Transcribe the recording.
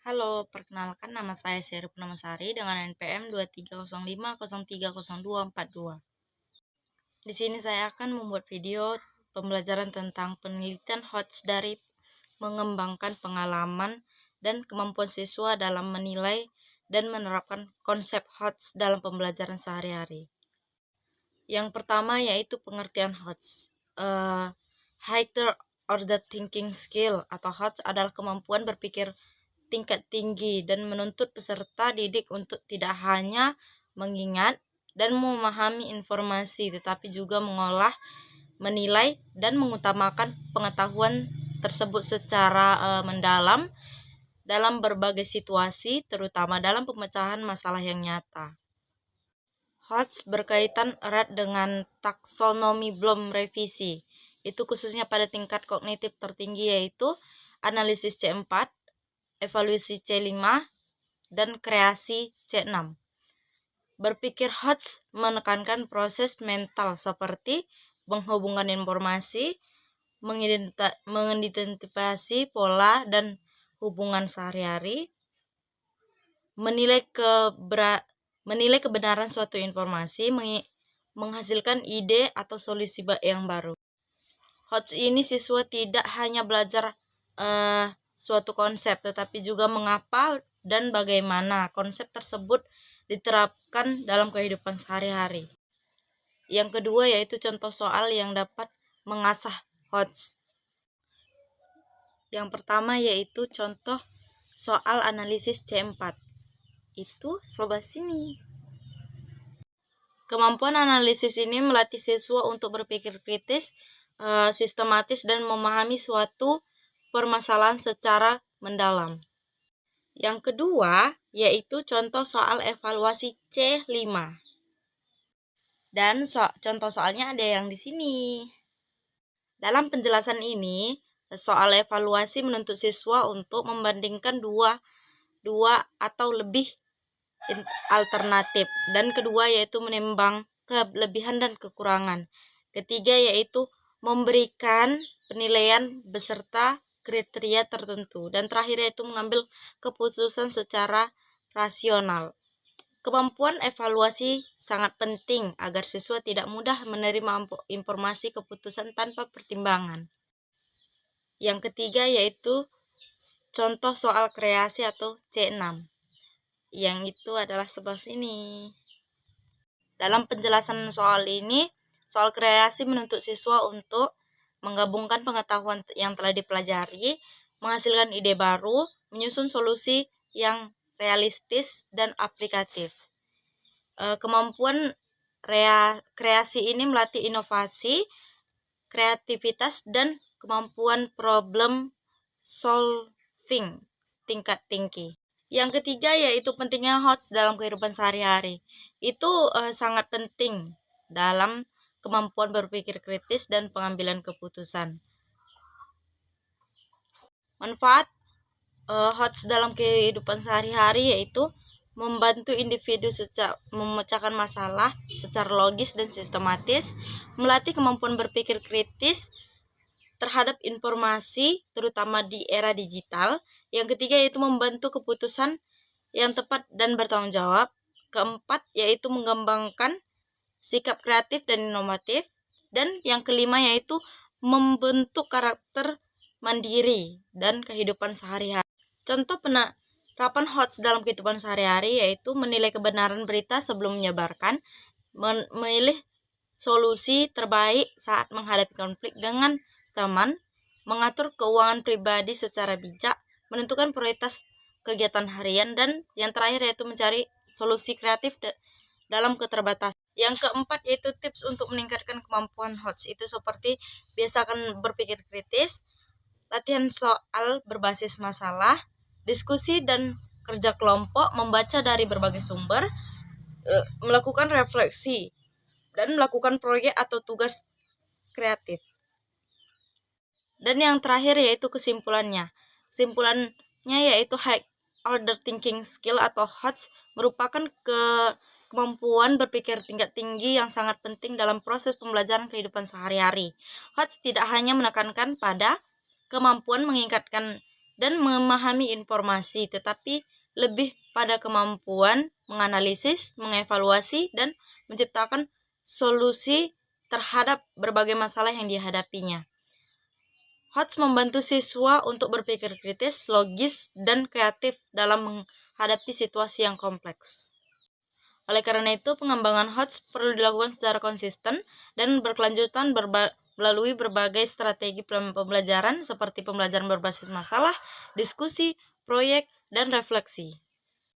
Halo, perkenalkan nama saya Seri Purnamasari dengan NPM 2305030242. Di sini saya akan membuat video pembelajaran tentang penelitian HOTS dari mengembangkan pengalaman dan kemampuan siswa dalam menilai dan menerapkan konsep HOTS dalam pembelajaran sehari-hari. Yang pertama yaitu pengertian HOTS. Higher Order Thinking Skill atau HOTS adalah kemampuan berpikir tingkat tinggi dan menuntut peserta didik untuk tidak hanya mengingat dan memahami informasi, tetapi juga mengolah, menilai, dan mengutamakan pengetahuan tersebut secara mendalam dalam berbagai situasi, terutama dalam pemecahan masalah yang nyata. HOTS berkaitan erat dengan taksonomi Bloom revisi. Itu khususnya pada tingkat kognitif tertinggi yaitu analisis C4, evaluasi C5, dan kreasi C6. Berpikir HOTS menekankan proses mental seperti menghubungkan informasi, mengidentifikasi pola dan hubungan sehari-hari, menilai kebenaran suatu informasi, menghasilkan ide atau solusi yang baru. HOTS ini siswa tidak hanya belajar suatu konsep, tetapi juga mengapa dan bagaimana konsep tersebut diterapkan dalam kehidupan sehari-hari. Yang kedua yaitu contoh soal yang dapat mengasah HOTS. Yang pertama yaitu contoh soal analisis C4. Itu sebelah sini. Kemampuan analisis ini melatih siswa untuk berpikir kritis, sistematis, dan memahami suatu permasalahan secara mendalam. Yang kedua yaitu contoh soal evaluasi C5. Dan contoh soalnya ada yang di sini. Dalam penjelasan ini, soal evaluasi menuntut siswa untuk membandingkan dua atau lebih alternatif, dan kedua yaitu menimbang kelebihan dan kekurangan. Ketiga yaitu memberikan penilaian beserta kriteria tertentu, dan terakhir yaitu mengambil keputusan secara rasional. Kemampuan evaluasi sangat penting agar siswa tidak mudah menerima informasi keputusan tanpa pertimbangan. Yang ketiga yaitu contoh soal kreasi atau C6. Yang itu adalah sebelah sini. Dalam penjelasan soal ini, soal kreasi menuntut siswa untuk menggabungkan pengetahuan yang telah dipelajari, menghasilkan ide baru, menyusun solusi yang realistis dan aplikatif. Kemampuan kreasi ini melatih inovasi, kreativitas, dan kemampuan problem solving tingkat tinggi. Yang ketiga yaitu pentingnya HOTS dalam kehidupan sehari-hari. Itu sangat penting dalam kemampuan berpikir kritis dan pengambilan keputusan. Manfaat HOTS dalam kehidupan sehari-hari yaitu membantu individu memecahkan masalah secara logis dan sistematis, melatih kemampuan berpikir kritis terhadap informasi terutama di era digital. Yang ketiga yaitu membantu keputusan yang tepat dan bertanggung jawab. Keempat yaitu mengembangkan sikap kreatif dan inovatif. Dan yang kelima yaitu membentuk karakter mandiri dan kehidupan sehari-hari. Contoh penerapan HOTS dalam kehidupan sehari-hari yaitu menilai kebenaran berita sebelum menyebarkan, memilih solusi terbaik saat menghadapi konflik dengan teman, mengatur keuangan pribadi secara bijak, menentukan prioritas kegiatan harian, dan yang terakhir yaitu mencari solusi kreatif dalam keterbatasan. Yang keempat yaitu tips untuk meningkatkan kemampuan HOTS itu seperti biasakan berpikir kritis, latihan soal berbasis masalah, diskusi dan kerja kelompok, membaca dari berbagai sumber, melakukan refleksi, dan melakukan proyek atau tugas kreatif. Dan yang terakhir yaitu kesimpulannya. Kesimpulannya yaitu High Order Thinking Skill atau HOTS merupakan kemampuan berpikir tingkat tinggi yang sangat penting dalam proses pembelajaran kehidupan sehari-hari. HOTS tidak hanya menekankan pada kemampuan mengingatkan dan memahami informasi, tetapi lebih pada kemampuan menganalisis, mengevaluasi, dan menciptakan solusi terhadap berbagai masalah yang dihadapinya. HOTS membantu siswa untuk berpikir kritis, logis, dan kreatif dalam menghadapi situasi yang kompleks. Oleh karena itu, pengembangan HOTS perlu dilakukan secara konsisten dan berkelanjutan melalui berbagai strategi pembelajaran seperti pembelajaran berbasis masalah, diskusi, proyek, dan refleksi.